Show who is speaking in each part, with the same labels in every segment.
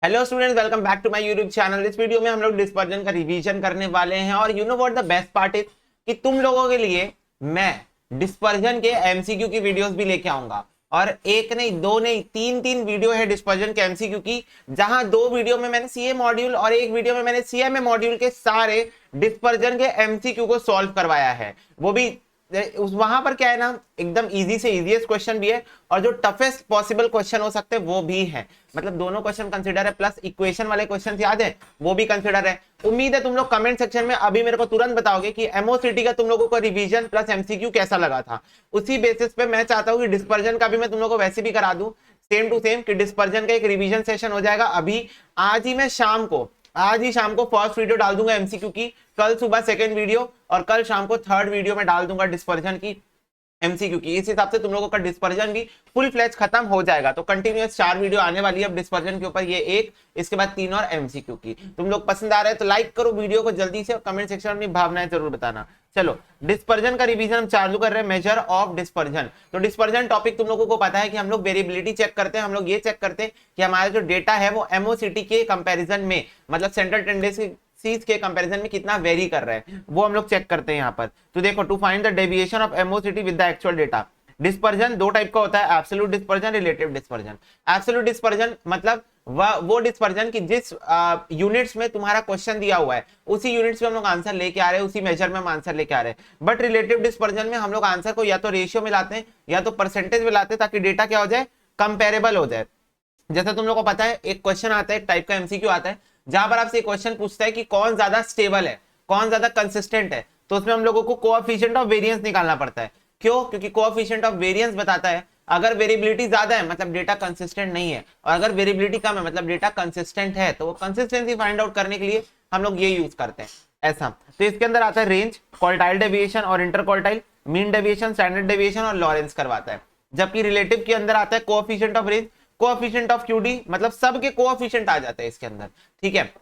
Speaker 1: Hello students, welcome back to my YouTube channel. इस video में हम लोग डिस्पर्जन का रिवीजन करने वाले हैं और you know what the best part is कि तुम लोगों के लिए मैं डिस्पर्जन के एमसीक्यू की वीडियोस भी लेके आऊंगा। और एक नहीं, दो नहीं, तीन तीन वीडियो है डिस्पर्जन के एमसीक्यू की, जहां दो वीडियो में मैंने सीए मॉड्यूल और एक वीडियो में मैंने सीएमए मॉड्यूल के सारे डिस्पर्जन के एमसीक्यू को सॉल्व करवाया है। वो भी उस वहां पर क्या है ना, एकदम इजी से इजीएस्ट क्वेश्चन भी है और जो टफेस्ट पॉसिबल क्वेश्चन हो सकते हैं वो भी है। मतलब दोनों क्वेश्चन कंसीडर है, प्लस इक्वेशन वाले क्वेश्चन याद है वो भी कंसीडर है। उम्मीद है तुम लोग कमेंट सेक्शन में अभी मेरे को तुरंत बताओगे कि एमओसीटी का तुम लोगों को रिवीजन प्लस एमसीक्यू कैसा लगा था। उसी बेसिस पे मैं चाहता हूं कि डिस्पर्जन का भी मैं तुम लोग को वैसे भी करा दूं, सेम टू सेम, कि डिस्पर्जन का एक रिवीजन सेशन हो जाएगा अभी। आज ही शाम को फर्स्ट वीडियो डाल दूंगा एमसीक्यू की, कल सुबह सेकंड वीडियो और कल शाम को थर्ड वीडियो में डाल दूंगा डिस्पर्जन की एमसीक्यू की। इस हिसाब से तुम लोगों का डिस्पर्जन भी फुल फ्लैश खत्म हो जाएगा। तो कंटिन्यूअस 4 वीडियो आने वाली है अब डिस्पर्जन के ऊपर, ये एक, इसके बाद 3 और एमसीक्यू की। तुम लोग पसंद आ रहे हैं तो लाइक करो वीडियो को जल्दी से और कमेंट सेक्शन में अपनी भावनाएं जरूर बताना। चलो, डिस्पर्जन का रिवीजन हम चालू कर रहे हैं, मेजर ऑफ डिस्पर्जन। तो डिस्पर्जन टॉपिक तुम लोगों को पता है कि हम लोग वेरिएबिलिटी चेक करते हैं, हम लोग ये चेक करते हैं कि हमारा जो डेटा है वो एमओसीटी के कंपैरिजन में, मतलब सेंट्रल टेंडेंसी के कंपैरिजन में कितना वेरी कर रहा है, वो हम लोग चेक करते हैं यहाँ पर। तो देखो, to find the deviation of MOCT with the actual data. Dispersion दो टाइप का होता है, absolute dispersion, relative dispersion. Absolute dispersion मतलब वो डिस्पर्जन की जिस यूनिट्स में तुम्हारा क्वेश्चन दिया हुआ है उसी यूनिट्स में हम लोग आंसर लेके आ रहे हैं, उसी मेजर में हम आंसर लेके आ रहे हैं। बट रिलेटिव डिस्पर्जन में हम लोग आंसर को या तो रेशियो में लाते हैं या तो परसेंटेज में लाते हैं, ताकि डेटा क्या हो जाए, कंपेरेबल हो जाए। जैसे तुम लोग को पता है, एक क्वेश्चन आता है, एक टाइप का एमसीक्यू आता है, जहां पर आपसे क्वेश्चन पूछता है कि कौन ज्यादा स्टेबल है, कौन ज्यादा कंसिस्टेंट है। तो उसमें हम लोगों को कोएफिशिएंट ऑफ वेरिएंस निकालना पड़ता है। क्यों? क्योंकि कोएफिशिएंट ऑफ वेरिएंस बताता है अगर वेरिएबिलिटी ज्यादा है मतलब डेटा कंसिस्टेंट नहीं है, और अगर वेरिएबिलिटी कम है मतलब डेटा कंसिस्टेंट है। तो वो कंसिस्टेंसी फाइंड आउट करने के लिए हम लोग ये यूज करते हैं ऐसा। तो इसके अंदर आता है रेंज, क्वार्टाइल डेविएशन और inter quartile, mean deviation, standard deviation और लॉरेंस करवाता है। जबकि रिलेटिव के अंदर आता है coefficient of range, coefficient of QD, मतलब सबके कोएफिशिएंट आ जाते हैं इसके अंदर। ठीक है।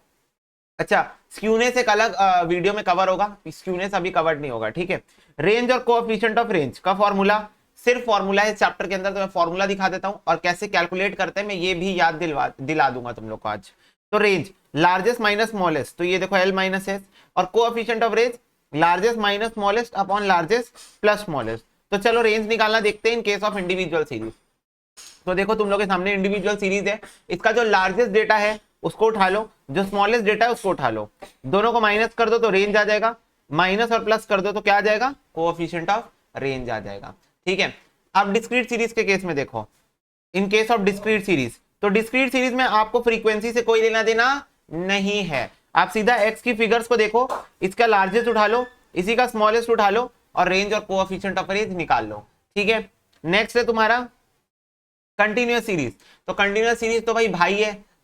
Speaker 1: अच्छा, स्क्यूनेस एक अलग वीडियो में कवर होगा, स्क्यूनेस अभी कवर नहीं होगा। ठीक है। रेंज और कोएफिशिएंट ऑफ रेंज का फॉर्मूला, सिर्फ फॉर्मूला है इस चैप्टर के अंदर, तो मैं फॉर्मूला दिखा देता हूं और कैसे कैलकुलेट करते हैं मैं ये भी याद दिला दूंगा तुम लोग को आज। तो रेंज लार्जेस्ट माइनस स्मॉलेस्ट, तो ये देखो एल माइनस एस, और coefficient of range largest minus smallest upon largest plus smallest. तो चलो रेंज निकालना देखते हैं in case of individual series. तो देखो तुम लोग के सामने इंडिविजुअल सीरीज है, इसका जो लार्जेस्ट डेटा है उसको उठा लो, जो स्मॉलेस्ट डेटा है उसको उठा लो, दोनों को माइनस कर दो तो रेंज आ जाएगा, माइनस और प्लस कर दो तो क्या आ जाएगा, कोएफिशिएंट ऑफ रेंज आ जाएगा। ठीक है। अब डिस्क्रीट सीरीज के केस में देखो, in case of discrete series, तो डिस्क्रीट सीरीज में आपको फ्रीक्वेंसी से कोई लेना देना नहीं है। आप सीधा एक्स की फिगर्स को देखो, इसका लार्जेस्ट उठा लो, इसी का स्मॉलेस्ट उठा लो और रेंज और कोएफिशिएंट ऑफ रेंज निकाल लो। ठीक है। नेक्स्ट है तुम्हारा कंटिन्यूअस सीरीज। तो कंटिन्यूअस सीरीज तो भाई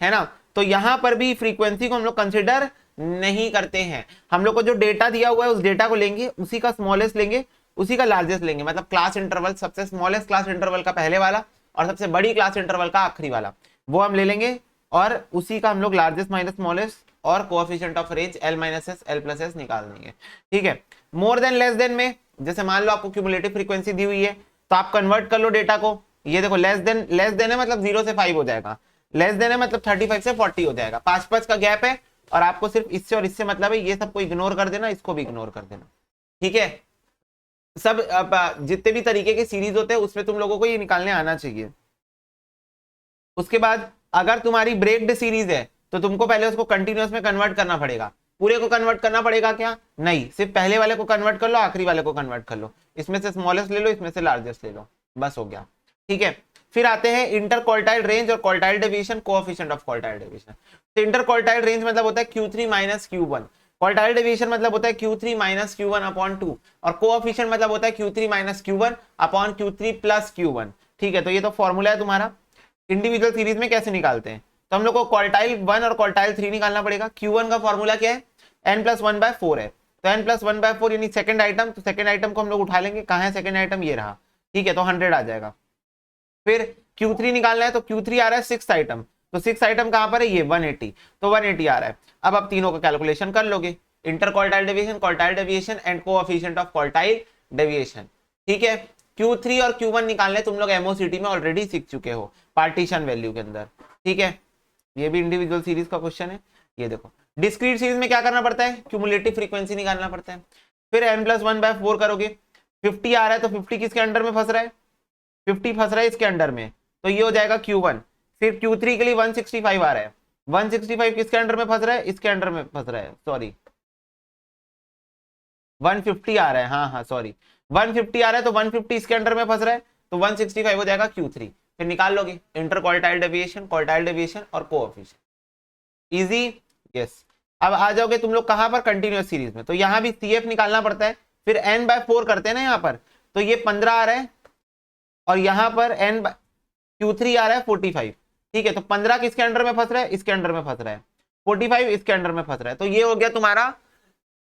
Speaker 1: है ना। तो यहां पर भी फ्रीक्वेंसी को हम लोग कंसिडर नहीं करते हैं। हम लोग को जो डेटा दिया हुआ है उस डेटा को लेंगे, उसी का स्मॉलेस्ट लेंगे, उसी का लार्जेस्ट लेंगे, मतलब क्लास इंटरवल, सबसे स्मॉलेस्ट क्लास इंटरवल का पहले वाला और सबसे बड़ी क्लास इंटरवल का आखिरी वाला, वो हम ले लेंगे और उसी का हम लोग लार्जेस्ट माइनस स्मॉलेस्ट और coefficient of range L minus S L plus S निकाल देंगे। ठीक है। मोर देन लेस देन में, जैसे मान लो आपको क्यूमुलेटिव फ्रीक्वेंसी दी हुई है तो आप कन्वर्ट कर लो डेटा को। ये देखो लेस देन है मतलब 0 से 5 हो जाएगा, लेस देन है मतलब 35 से 40 हो जाएगा, 5 का गैप है और आपको सिर्फ इससे और इससे मतलब है, ये सबको इग्नोर कर देना, इसको भी इग्नोर कर देना। ठीक है। सब जितने भी तरीके के सीरीज होते हैं उसमें तुम लोगों को ये निकालने आना चाहिए। उसके बाद अगर तुम्हारी ब्रेक्ड सीरीज है तो तुमको पहले उसको कंटिन्यूअस में कन्वर्ट करना पड़ेगा। पूरे को कन्वर्ट करना पड़ेगा क्या? नहीं, सिर्फ पहले वाले को कन्वर्ट कर लो, आखिरी वाले को कन्वर्ट कर लो, इसमें से स्मॉलेस्ट ले लो, इसमें से लार्जेस्ट ले लो, बस हो गया। ठीक है। फिर आते हैं इंटर क्वार्टाइल रेंज और quartile deviation, coefficient of quartile deviation. तो इंटर क्वार्टाइल रेंज मतलब होता है Q3 minus Q1, quartile deviation मतलब होता है Q3 माइनस Q1 अपॉन 2, और कोएफिशिएंट मतलब होता है Q3 minus Q1 upon Q3 plus Q1। ठीक है। तो ये तो फॉर्मूला है तुम्हारा। इंडिविजुअल सीरीज में कैसे निकालते हैं, तो हम लोग को क्वार्टाइल 1 और क्वार्टाइल 3 निकालना पड़ेगा। Q1 का फॉर्मूला क्या है, n+1/4 है, तो n+1/4 यानी सेकंड आइटम, तो सेकंड आइटम को हम लोग उठा लेंगे। कहां है सेकंड आइटम, ये रहा। ठीक है। तो 100 आ जाएगा। फिर Q3 निकालना है तो Q3 आ रहा है 6th आइटम, तो 6th आइटम कहां पर है, ये 180, तो 180 आ रहा है। अब आप तीनों का कैलकुलेशन कर लोगे, inter quartile deviation and coefficient of quartile deviation. ठीक है। Q3 और Q1 निकालने तुम लोग एमओसीटी में ऑलरेडी सीख चुके हो पार्टीशन वैल्यू के अंदर। ठीक है। ये भी इंडिविजुअल सीरीज का क्वेश्चन है। ये देखो डिस्क्रीट सीरीज में क्या करना पड़ता है, क्यूमुलेटिव फ्रीक्वेंसी निकालना पड़ता है। फिर n+1/4 करोगे, 50 आ रहा है तो 50 किसके अंडर में फंस रहा है, 50 फंस रहा है इसके अंडर में, तो ये हो जाएगा Q1। फिर Q3 के लिए 165 आ रहा है, 165 किसके अंडर में फंस रहा है, इसके अंडर में फंस रहा है, सॉरी 150 आ रहा है, हाँ सॉरी 150 आ रहा है तो 150 इसके अंडर में फंस रहा है, तो 165 हो जाएगा Q3। फिर निकाल लोगे इंटर क्वार्टाइल डेविएशन और कोएफिशिएंट। Easy, yes. अब आ जाओगे तुम लोग कहां पर, कंटिन्यूअस सीरीज में, तो यहां भी CF निकालना पड़ता है। फिर n/4 करते हैं ना यहाँ पर, तो ये 15 आ रहा है और यहाँ पर Q3 आ रहा है 45, ठीक है। तो 15 किसके अंडर में फंस रहा है, इसके अंडर में फंस रहा है, 45 इसके अंडर में फंस रहा है, तो ये हो गया तुम्हारा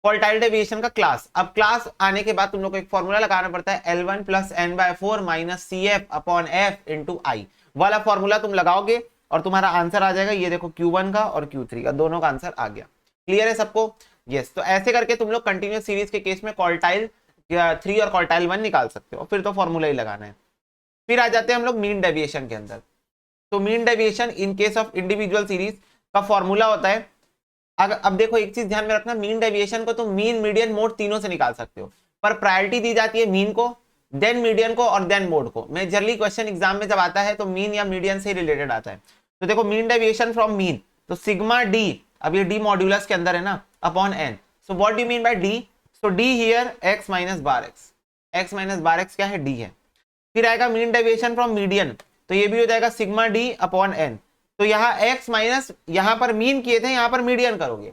Speaker 1: क्वार्टाइल डेविएशन का क्लास। अब क्लास आने के बाद तुम लोग को एक फॉर्मूला लगाना पड़ता है, L1 + n/4 - CF/F × I वाला फॉर्मूला तुम लगाओगे और तुम्हारा आंसर आ जाएगा। ये देखो Q1 का और Q3 का दोनों का आंसर आ गया। क्लियर है सबको, यस। तो ऐसे करके तुम लोग कंटिन्यूअस सीरीज के केस में क्वार्टाइल 3 और क्वार्टाइल 1 निकाल सकते हो, फिर तो फॉर्मूला ही लगाना है। फिर आ जाते हैं हम लोग मीन डेविएशन के अंदर। तो mean deviation in case of individual series का फॉर्मूला होता है, अगर अब देखो एक चीज ध्यान में रखना, मीन डेविएशन को तो मीन, मीडियन, मोड तीनों से निकाल सकते हो, पर प्रायोरिटी दी जाती है मीन को, देन मीडियन को और देन मोड को। मेजरली क्वेश्चन एग्जाम में जब आता है तो मीन या मीडियन से रिलेटेड आता है। तो देखो मीन डेविएशन फ्रॉम मीन, तो सिग्मा डी, अब ये डी मॉड्यूलस के अंदर है ना, upon n. So what do you mean by d, so d here x - bar x क्या है, डी है। फिर आएगा मीन डेविएशन फ्रॉम मीडियन, तो ये भी हो जाएगा सिग्मा डी अपॉन एन। तो यहाँ x माइनस, यहाँ पर मीन किए थे, यहाँ पर मीडियन करोगे,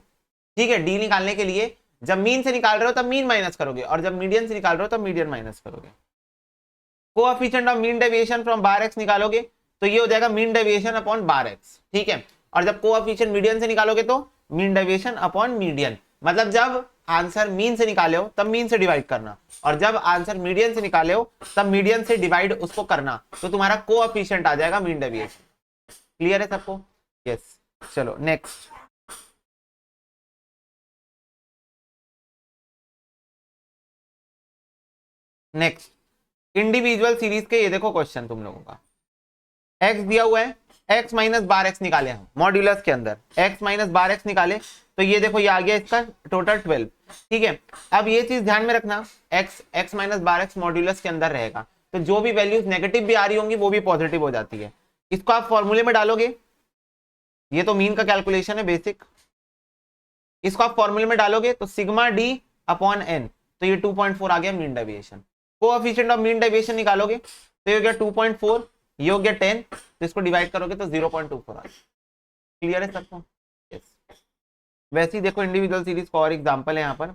Speaker 1: ठीक है। डी निकालने के लिए जब मीन से निकाल रहे हो तब मीन माइनस करोगे, और जब मीडियन से निकाल रहे हो तब मीडियन माइनस करोगे। Coefficient of mean deviation from bar x निकालोगे तो ये हो जाएगा मीन डेविएशन अपॉन बार x, ठीक है। और जब कोएफिशिएंट मीडियन से निकालोगे तो मीन डेविएशन अपॉन मीडियन, मतलब जब आंसर मीन से निकाले हो तब मीन से डिवाइड करना, और जब आंसर मीडियन से निकाले हो तब मीडियन से डिवाइड उसको करना, तो तुम्हारा कोएफिशिएंट आ जाएगा मीन डेविएशन। क्लियर है सबको, यस। चलो नेक्स्ट, इंडिविजुअल सीरीज के ये देखो क्वेश्चन तुम लोगों का, x दिया हुआ है, x - बार x निकाले हम मॉड्यूलस के अंदर, x - बार x निकाले तो ये देखो ये आ गया इसका टोटल 12, ठीक है। अब ये चीज ध्यान में रखना, x - बार x मॉड्यूलस के अंदर रहेगा, तो जो भी वैल्यूज नेगेटिव भी आ रही होंगी वो भी पॉजिटिव हो जाती है। इसको आप फॉर्मूले में डालोगे, ये तो मीन का कैलकुलेशन है बेसिक, इसको आप फॉर्मूले में डालोगे तो सिग्मा डी अपॉन एन, तो ये 2.4 आ गया mean deviation. Coefficient of mean deviation निकालोगे तो ये हो गया 2.4, ये हो गया 10, तो इसको डिवाइड करोगे तो 0.24 आ गया। क्लियर है सबको, यस। वैसे ही देखो इंडिविजुअल सीरीज का और एग्जांपल है यहाँ पर।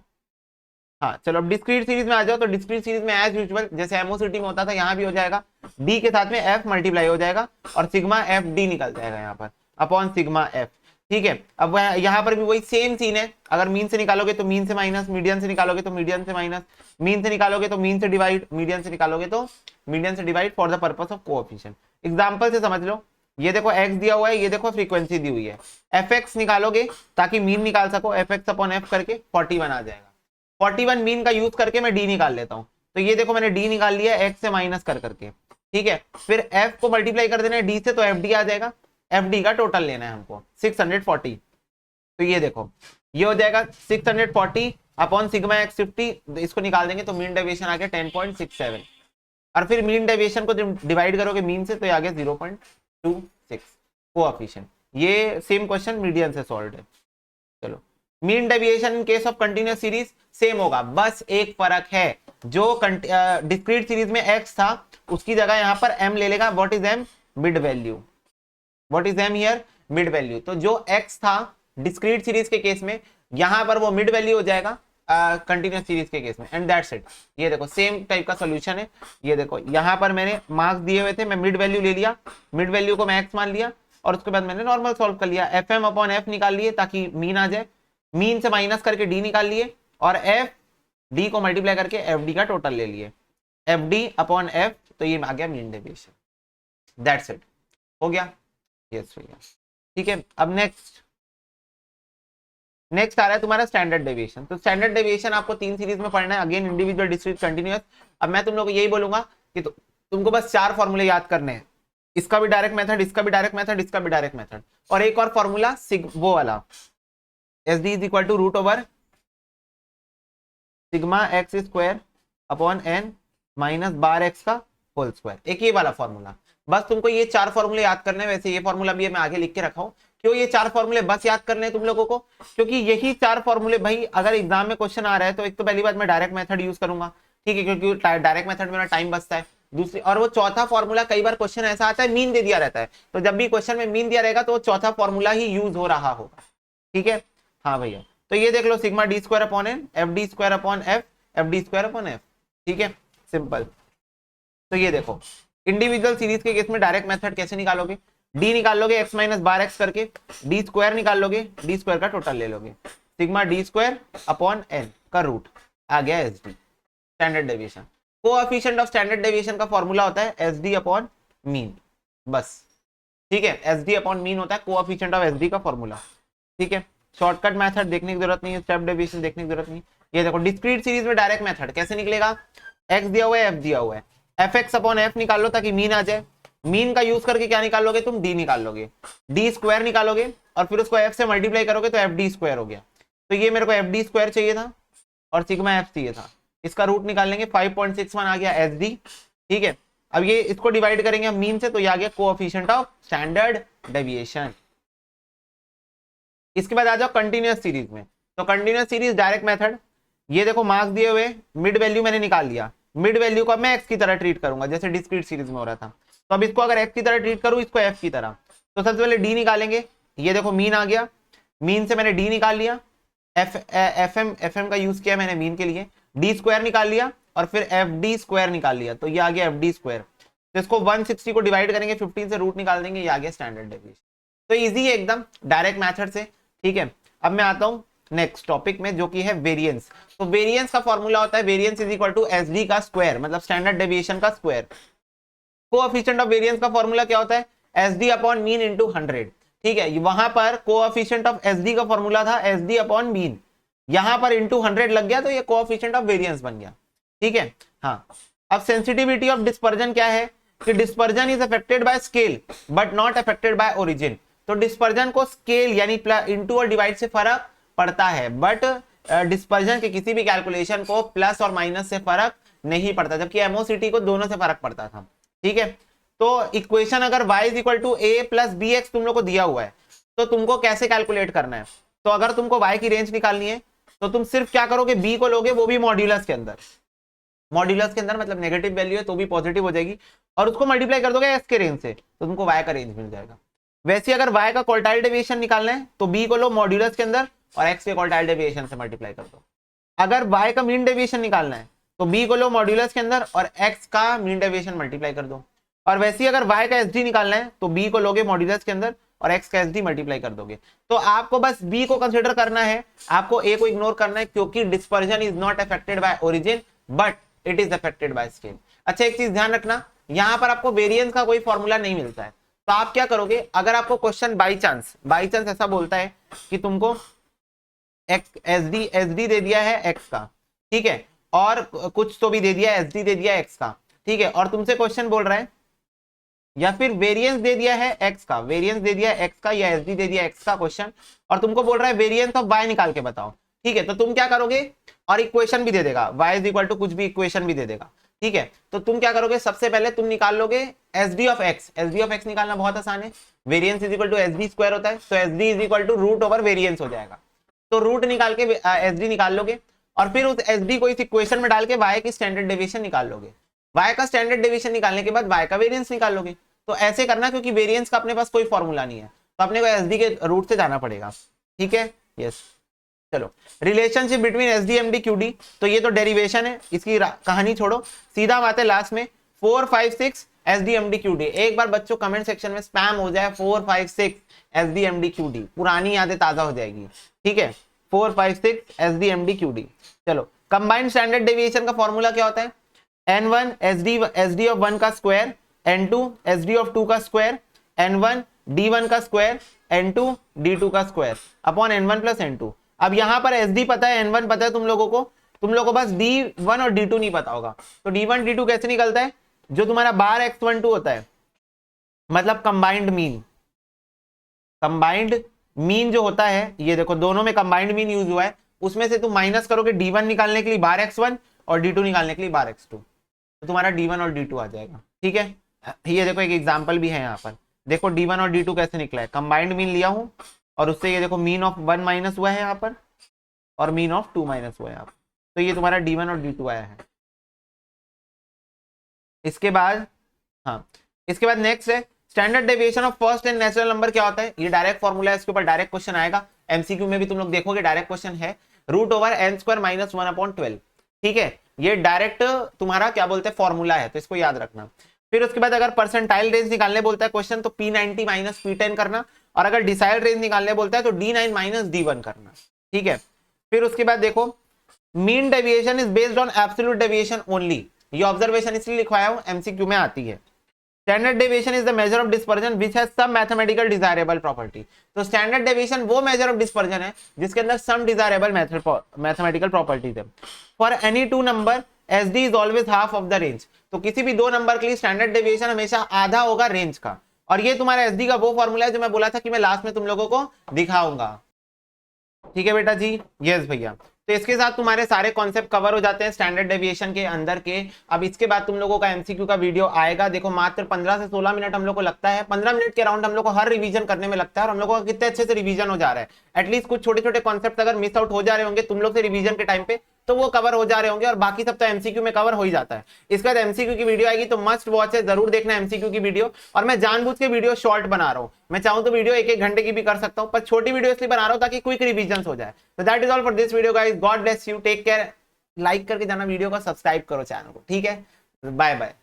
Speaker 1: हाँ चलो अब डिस्क्रीट सीरीज में आ जाओ, तो डिस्क्रीट सीरीज में एज यूजुअल जैसे एमओसीटी में होता था यहाँ भी हो जाएगा, डी के साथ में एफ मल्टीप्लाई हो जाएगा और सिग्मा एफ डी निकल जाएगा यहाँ पर अपॉन सिग्मा एफ, ठीक है। अब यहाँ पर भी वही सेम सीन है, अगर मीन से निकालोगे तो मीन से माइनस, मीडियन से निकालोगे तो मीडियन से माइनस, मीन से निकालोगे तो मीन से डिवाइड, मीडियन से निकालोगे तो मीडियन से divide for the purpose of coefficient. Example से समझ लो, ये देखो x दिया हुआ है, ये देखो फ्रीक्वेंसी दी हुई है, fx निकालोगे ताकि मीन निकाल सको, fx अपॉन f करके 41 आ जाएगा। 41 मीन का यूज करके मैं d निकाल लेता हूँ, तो ये देखो मैंने d निकाल लिया x से माइनस कर करके, ठीक है। फिर f को मल्टीप्लाई कर देना है d से, तो fd आ जाएगा, fd का टोटल लेना है हमको 640, तो ये देखो ये हो जाएगा 640 अपॉन सिग्मा x 50, इसको निकाल देंगे तो मीन डेविएशन आ गया 10.67, और फिर मीन डेविएशन को डिवाइड करोगे मीन से तो ये आ गया 0.26 कोएफिशिएंट। ये सेम क्वेश्चन मीडियन से सॉल्व है। चलो mean deviation in case of continuous series same होगा, बस एक फर्क है, जो डिस्क्रीट सीरीज में x था उसकी जगह यहाँ पर m ले लेगा। What is m, mid value, what is m here, mid value. तो जो x था डिस्क्रीट सीरीज के केस में यहाँ पर वो मिड वैल्यू हो जाएगा कंटिन्यूअस सीरीज के केस में, एंड दैट्स इट। ये देखो सेम टाइप का सॉल्यूशन है। ये देखो यहाँ पर मैंने मार्क्स दिए हुए थे, मैं मिड वैल्यू ले लिया, मिड वैल्यू को मैं x मान लिया और उसके बाद मैंने नॉर्मल सॉल्व कर लिया, fm अपॉन f निकाल लिए ताकि मीन आ जाए, मीन से माइनस करके d निकाल लिए और f d को मल्टीप्लाई करके fd का टोटल ले लिए, fd अपॉन f, तो ये आ गया मीन डेविएशन। दैट्स इट, हो गया, यस भैया, ठीक है। अब नेक्स्ट आ रहा है तुम्हारा स्टैंडर्ड डेविएशन। तो स्टैंडर्ड डेविएशन आपको 3 सीरीज में पढ़ना है, अगेन इंडिविजुअल, डिस्क्रीट, कंटीन्यूअस। अब मैं तुम लोग को यही बोलूंगा कि तुमको बस 4 फॉर्मूले याद करने हैं, इसका भी डायरेक्ट मेथड, इसका भी डायरेक्ट मेथड, इसका भी डायरेक्ट मेथड। और एक और फॉर्मूला वो वाला S D is equal to root over sigma x square upon n minus bar x का होल स्क्वायर, एक ये वाला फॉर्मूला। बस तुमको ये 4 फॉर्मूले याद करने हैं। वैसे ये फॉर्मूला भी मैं आगे लिख के रखा हूं। क्यों ये 4 फॉर्मूले बस याद करने हैं तुम लोगों को? क्योंकि यही 4 फॉर्मूले भाई अगर एग्जाम में क्वेश्चन आ रहा है तो एक तो पहली बात मैं डायरेक्ट मेथड यूज करूंगा, ठीक है, क्योंकि डायरेक्ट मेथड में मेरा टाइम बचता है। दूसरी और वो चौथा फॉर्मूला, कई बार क्वेश्चन ऐसा आता है मीन दे दिया रहता है, तो जब भी क्वेश्चन में मीन दिया रहेगा तो वो चौथा फॉर्मूला ही यूज हो रहा होगा, ठीक है। हाँ भैया, तो ये देख लो sigma D square upon N F D square upon F F D square upon F, ठीक है, सिंपल। तो ये देखो इंडिविजुअल सीरीज के केस में डायरेक्ट मेथड कैसे निकालोगे? डी निकाल लोगे एक्स माइनस बार एक्स करके, डी स्क्वायर निकाल लोगे, डी स्क्वायर का टोटल ले लोगे, sigma D square upon N का रूट आ गया S D, standard deviation. Coefficient of standard deviation का फॉर्मूला होता है एस डी अपॉन मीन, बस, ठीक है, एस डी अपॉन मीन होता है कोएफिशिएंट ऑफ एस डी का फॉर्मूला, ठीक है। शॉर्टकट मेथड देखने की जरूरत नहीं है, स्टेप डेविएशन देखने की जरूरत नहीं। ये देखो डिस्क्रीट सीरीज में डायरेक्ट मेथड कैसे निकलेगा? एक्स दिया हुआ है, एफ दिया हुआ है, एफ एक्स अपॉन एफ निकाल लो ताकि मीन आ जाए। मीन का यूज करके क्या निकाल लोगे तुम? डी निकाल लोगे, डी स्क्वायर निकालोगे और फिर उसको एफ से मल्टीप्लाई करोगे तो एफ डी स्क्वायर हो गया। तो ये मेरे को एफ डी स्क्वायर चाहिए था और सिग्मा एफ चाहिए था, इसका रूट निकाल लेंगे, 5.61 आ गया एस डी, ठीक है। अब ये इसको डिवाइड करेंगे हम मीन से, तो ये आ गया कोएफिशिएंट ऑफ स्टैंडर्ड डेविएशन। इसके बाद आ जाओ कंटिन्यूअस सीरीज में। तो कंटिन्यूअस सीरीज डायरेक्ट मेथड, ये देखो मार्क्स दिए हुए, मिड वैल्यू मैंने निकाल लिया, मिड वैल्यू को मैं एक्स की तरह ट्रीट करूंगा जैसे डिस्क्रीट सीरीज में हो रहा था। तो अब इसको अगर एक्स की तरह ट्रीट करूं, इसको एफ की तरह, तो सबसे पहले डी निकालेंगे। ये देखो मीन आ गया, मीन से मैंने डी निकाल लिया, एफ एम का यूज किया मैंने मीन के लिए, डी स्क्वायर निकाल लिया और फिर एफ डी स्क्वायर निकाल लिया, तो ये आ गया एफ डी स्क्वायर। तो इसको 160 को डिवाइड करेंगे 15 से, रूट निकाल देंगे, ये आ गया स्टैंडर्ड डेविएशन। तो इजी है एकदम डायरेक्ट मेथड से, ठीक है। अब मैं आता हूं नेक्स्ट टॉपिक में जो कि है वेरिएंस। तो वेरिएंस का फॉर्मूला होता है variance is equal to S D का स्क्वायर, मतलब स्टैंडर्ड डेविएशन का स्क्वायर। कोएफिशिएंट ऑफ वेरिएंस का फॉर्मूला क्या होता है? S D upon mean into 100, ठीक है। वहां पर कोएफिशिएंट ऑफ एस डी का फॉर्मूला था एस डी अपॉन मीन, यहां पर इंटू 100 लग गया तो ये कोएफिशिएंट ऑफ वेरिएंस बन गया, ठीक है। हाँ, अब सेंसिटिविटी ऑफ डिस्पर्जन क्या है कि dispersion is affected by scale but not affected by origin. तो डिस्पर्जन को स्केल यानी इंटू और डिवाइड से फर्क पड़ता है, बट डिस्पर्जन के किसी भी कैलकुलेशन को प्लस और माइनस से फर्क नहीं पड़ता, जबकि एमओसीटी को दोनों से फर्क पड़ता था, ठीक है। तो इक्वेशन अगर y is equal to a plus b x तुम लोग को दिया हुआ है तो तुमको कैसे कैलकुलेट करना है? तो अगर तुमको y की रेंज निकालनी है तो तुम सिर्फ क्या करोगे, b को लोगे, वो भी मॉड्यूलस के अंदर, मॉड्यूलस के अंदर मतलब नेगेटिव वैल्यू है तो भी पॉजिटिव हो जाएगी, और उसको मल्टीप्लाई कर दोगे x के रेंज से तो तुमको y का रेंज मिल जाएगा। वैसे अगर y का क्वार्टाइल डेविएशन निकालना है तो b को लो मॉड्यूलस के अंदर और x के क्वार्टाइल डेविएशन से मल्टीप्लाई कर दो। अगर y का मीन डेविएशन निकालना है तो b को लो मॉड्यूलस के अंदर और x का मीन डेविएशन मल्टीप्लाई कर दो। और वैसे ही अगर y का एसडी निकालना है तो b को लोगे मॉड्यूलस के अंदर और x का एसडी मल्टीप्लाई कर दोगे। तो आपको बस b को कंसीडर करना है, आपको a को इग्नोर करना है, क्योंकि dispersion is not affected by origin but it is affected by scale. अच्छा, एक चीज ध्यान रखना, यहाँ पर आपको वेरिएंस का कोई फॉर्मूला नहीं मिलता है, तो आप क्या करोगे, अगर आपको क्वेश्चन बाई चांस ऐसा बोलता है कि तुमको एसडी दे दिया है x का, ठीक है, और कुछ तो भी दे दिया, एसडी दे दिया x का, ठीक है, और तुमसे क्वेश्चन बोल रहा है, या फिर वेरिएंस दे दिया है x का, वेरिएंस दे दिया है x का या एसडी दे दिया x का क्वेश्चन, और तुमको बोल रहा है वेरिएंस ऑफ y निकाल के बताओ, ठीक है, तो तुम क्या करोगे, और इक्वेशन भी दे देगा, y इज इक्वल टू कुछ भी इक्वेशन भी दे देगा, ठीक है। तो तुम क्या करोगे, सबसे पहले तुम निकाल लोगे SD of x, SD of x निकालना बहुत आसान है, variance is equal to SD square होता है, तो SD is equal to root over variance हो जाएगा। तो रूट निकाल के एसडी निकाल लोगे और फिर उस एसडी को इस इक्वेशन में डाल के y की स्टैंडर्ड डेविएशन निकाल लोगे, y का स्टैंडर्ड डेविएशन निकालने के बाद y का वेरिएंस निकाल लोगे। तो ऐसे करना, क्योंकि वेरिएंस का अपने पास कोई फॉर्मूला नहीं है, तो अपने को एसडी के रूट से जाना पड़ेगा, ठीक है। यस, चलो, relationship between SD MD QD, तो ये तो डेरिवेशन है, इसकी कहानी छोड़ो, सीधा बात है लास्ट में 4 5 6 एसडी एमडी क्यूडी। एक बार बच्चों कमेंट सेक्शन में स्पैम हो जाए 4 5 6 एसडी एमडी क्यूडी, पुरानी यादें ताजा हो जाएगी, ठीक है, 4 5 6 एसडी एमडी क्यूडी। चलो, कंबाइंड स्टैंडर्ड डेविएशन का फॉर्मूला क्या होता है, n1 एसडी ऑफ 1 का स्क्वायर, n2 एसडी ऑफ 2 का स्क्वायर, n1 d1 का स्क्वायर, n2 d2 का square upon n1 plus n2। अब यहां पर एसडी पता है, n1 पता है तुम लोगों को बस d1 और d2 नहीं पता होगा। तो d1 d2 कैसे निकलता है, जो तुम्हारा बार x12 होता है, मतलब कंबाइंड मीन। कंबाइंड मीन जो होता है, ये देखो दोनों में कंबाइंड मीन यूज हुआ है, उसमें से तुम माइनस करोगे D1 निकालने के लिए बार x1 और D2 निकालने के लिए बार x2, तो तुम्हारा D1 और D2 आ जाएगा। ठीक है, ये देखो एक एग्जांपल भी है यहाँ पर, देखो D1 और D2 कैसे निकला है, कंबाइंड मीन लिया हूं और उससे ये देखो मीन ऑफ 1 माइनस हुआ है यहाँ पर और मीन ऑफ 2 माइनस हुआ है यहाँ पर, तो ये तुम्हारा D1 और D2 आया है। इसके बाद हाँ, इसके बाद नेक्स्ट है standard deviation of first and natural number क्या होता है, ये डायरेक्ट फॉर्मूला है, इसके ऊपर डायरेक्ट क्वेश्चन आएगा, एमसीक्यू में भी तुम लोग देखोगे डायरेक्ट क्वेश्चन है, √n² - 1/12। ठीक है, ये डायरेक्ट तुम्हारा क्या बोलते हैं फॉर्मूला है, तो इसको याद रखना। फिर उसके बाद अगर परसेंटाइल रेंज निकालने बोलता है क्वेश्चन तो P90 - P10 करना, और अगर डिसाइड रेंज निकालने बोलता है तो D9 - D1 करना। ठीक है, फिर उसके बाद देखो mean deviation is based on absolute deviation only, ये ऑब्जर्वेशन इसलिए लिखवाया हूं एमसीक्यू में आती है। Standard deviation is the measure of dispersion which has some mathematical desirable property, तो स्टैंडर्ड डेविएशन वो मेजर ऑफ डिस्पर्जन है जिसके अंदर सम डिजायरेबल मैथमेटिकल प्रॉपर्टीज है। For any two number SD is always half of the range, तो किसी भी दो नंबर के लिए स्टैंडर्ड डेविएशन हमेशा आधा होगा रेंज का, और ये तुम्हारा SD का वो फॉर्मूला है जो मैं बोला था कि मैं लास्ट में तुम लोगों को दिखाऊंगा। ठीक है बेटा जी, यस भैया। तो इसके साथ तुम्हारे सारे कॉन्सेप्ट कवर हो जाते हैं स्टैंडर्ड डेविएशन के अंदर के। अब इसके बाद तुम लोगों का एमसीक्यू का वीडियो आएगा, देखो मात्र 15 से 16 मिनट हम लोग को लगता है, 15 मिनट के अराउंड हम लोग को हर रिवीजन करने में लगता है, और हम लोगों का कितने अच्छे से रिवीजन हो जा रहा है। एटलीस्ट कुछ छोटे छोटे कॉन्सेप्ट अगर मिस आउट हो जा रहे होंगे तुम लोग से रिवीजन के टाइम पे, तो वो कवर हो जा रहे होंगे, और बाकी सब तो एमसीक्यू में कवर हो ही जाता है। इसके बाद एमसीक्यू की वीडियो आएगी तो मस्ट वॉच है, जरूर देखना एमसीक्यू की वीडियो। और मैं जानबूझ के वीडियो शॉर्ट बना रहा हूँ, मैं चाहूं तो वीडियो 1-1 घंटे की भी कर सकता हूं, पर छोटी वीडियो इसलिए बना रहा हूं ताकि क्विक रिवीजन हो जाए। तो that is all for this video guys, God bless you, take care, like करके जाना वीडियो को, सब्सक्राइब करो चैनल को। ठीक है, बाय बाय।